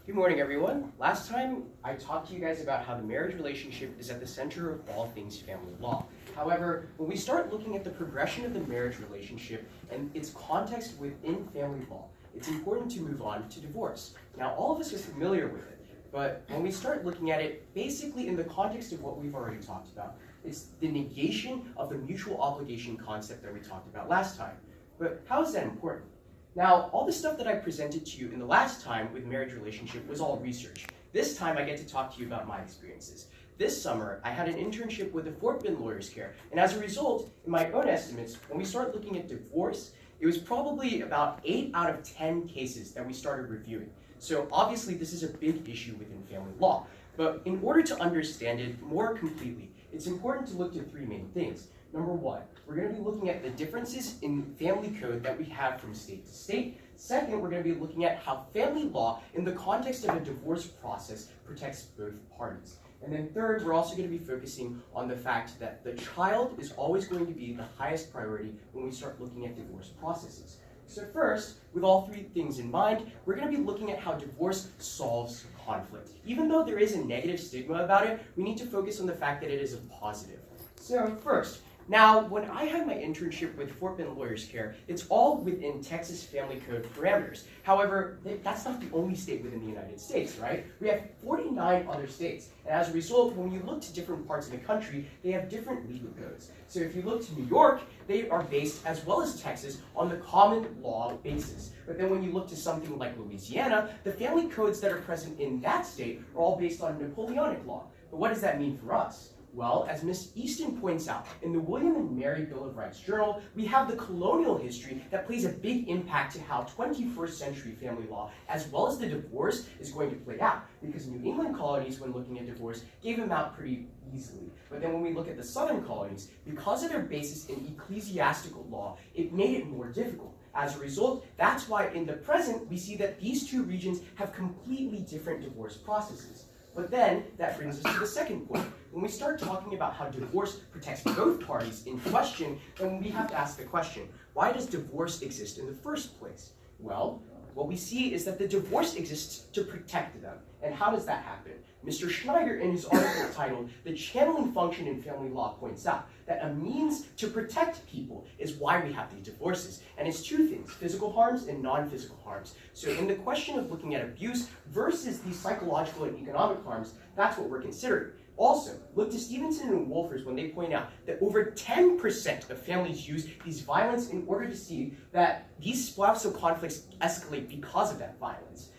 Good morning, everyone. Last time I talked to you guys about how the marriage relationship is at the center of all things family law. However, when we start looking at the progression of the marriage relationship and its context within family law, it's important to move on to divorce. Now, all of us are familiar with it, but when we start looking at it basically in the context of what we've already talked about, it's the negation of the mutual obligation concept that we talked about last time. But how is that important? Now, all the stuff that I presented to you in the last time with marriage relationship was all research. This time I get to talk to you about my experiences. This summer, I had an internship with the Fort Bend Lawyers Care, and as a result, in my own estimates, when we start looking at divorce, it was probably about 8 out of 10 cases that we started reviewing. So obviously this is a big issue within family law. But in order to understand it more completely, it's important to look to 3 main things. Number 1, we're going to be looking at the differences in family code that we have from state to state. Second, we're going to be looking at how family law, in the context of a divorce process, protects both parties. And then third, we're also going to be focusing on the fact that the child is always going to be the highest priority when we start looking at divorce processes. So first, with all 3 things in mind, we're going to be looking at how divorce solves conflict. Even though there is a negative stigma about it, we need to focus on the fact that it is a positive. So first, now, when I had my internship with Fort Bend Lawyers Care, it's all within Texas Family Code parameters. However, that's not the only state within the United States, right? We have 49 other states. And as a result, when you look to different parts of the country, they have different legal codes. So if you look to New York, they are based, as well as Texas, on the common law basis. But then when you look to something like Louisiana, the family codes that are present in that state are all based on Napoleonic law. But what does that mean for us? Well, as Ms. Easton points out, in the William and Mary Bill of Rights Journal, we have the colonial history that plays a big impact to how 21st century family law, as well as the divorce, is going to play out. Because New England colonies, when looking at divorce, gave them out pretty easily. But then when we look at the southern colonies, because of their basis in ecclesiastical law, it made it more difficult. As a result, that's why in the present, we see that these 2 regions have completely different divorce processes. But then, that brings us to the second point. When we start talking about how divorce protects both parties in question, then we have to ask the question, why does divorce exist in the first place? Well, what we see is that the divorce exists to protect them. And how does that happen? Mr. Schneider, in his article titled "The Channeling Function in Family Law," points out that a means to protect people is why we have these divorces. And it's 2 things, physical harms and non-physical harms. So in the question of looking at abuse versus these psychological and economic harms, that's what we're considering. Also, look to Stevenson and Wolfers when they point out that over 10% of families use these violence in order to see that these spousal conflicts escalate because of that violence.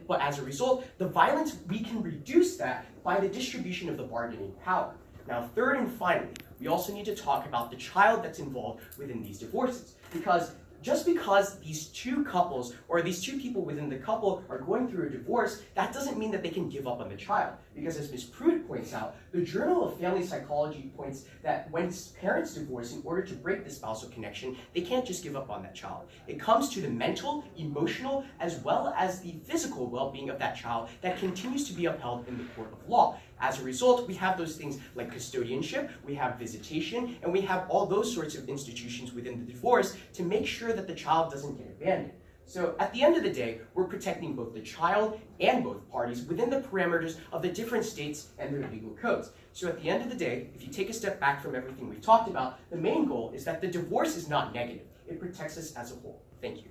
But as a result, the violence, we can reduce that by the distribution of the bargaining power. Now, third and finally, we also need to talk about the child that's involved within these divorces. Because just because these 2 couples, or these 2 people within the couple are going through a divorce, that doesn't mean that they can give up on the child. Because as Ms. Pruitt points out, the Journal of Family Psychology points that when parents divorce, in order to break the spousal connection, they can't just give up on that child. It comes to the mental, emotional, as well as the physical well-being of that child that continues to be upheld in the court of law. As a result, we have those things like custodianship, we have visitation, and we have all those sorts of institutions within the divorce to make sure that the child doesn't get abandoned. So at the end of the day, we're protecting both the child and both parties within the parameters of the different states and their legal codes. So at the end of the day, if you take a step back from everything we've talked about, the main goal is that the divorce is not negative. It protects us as a whole. Thank you.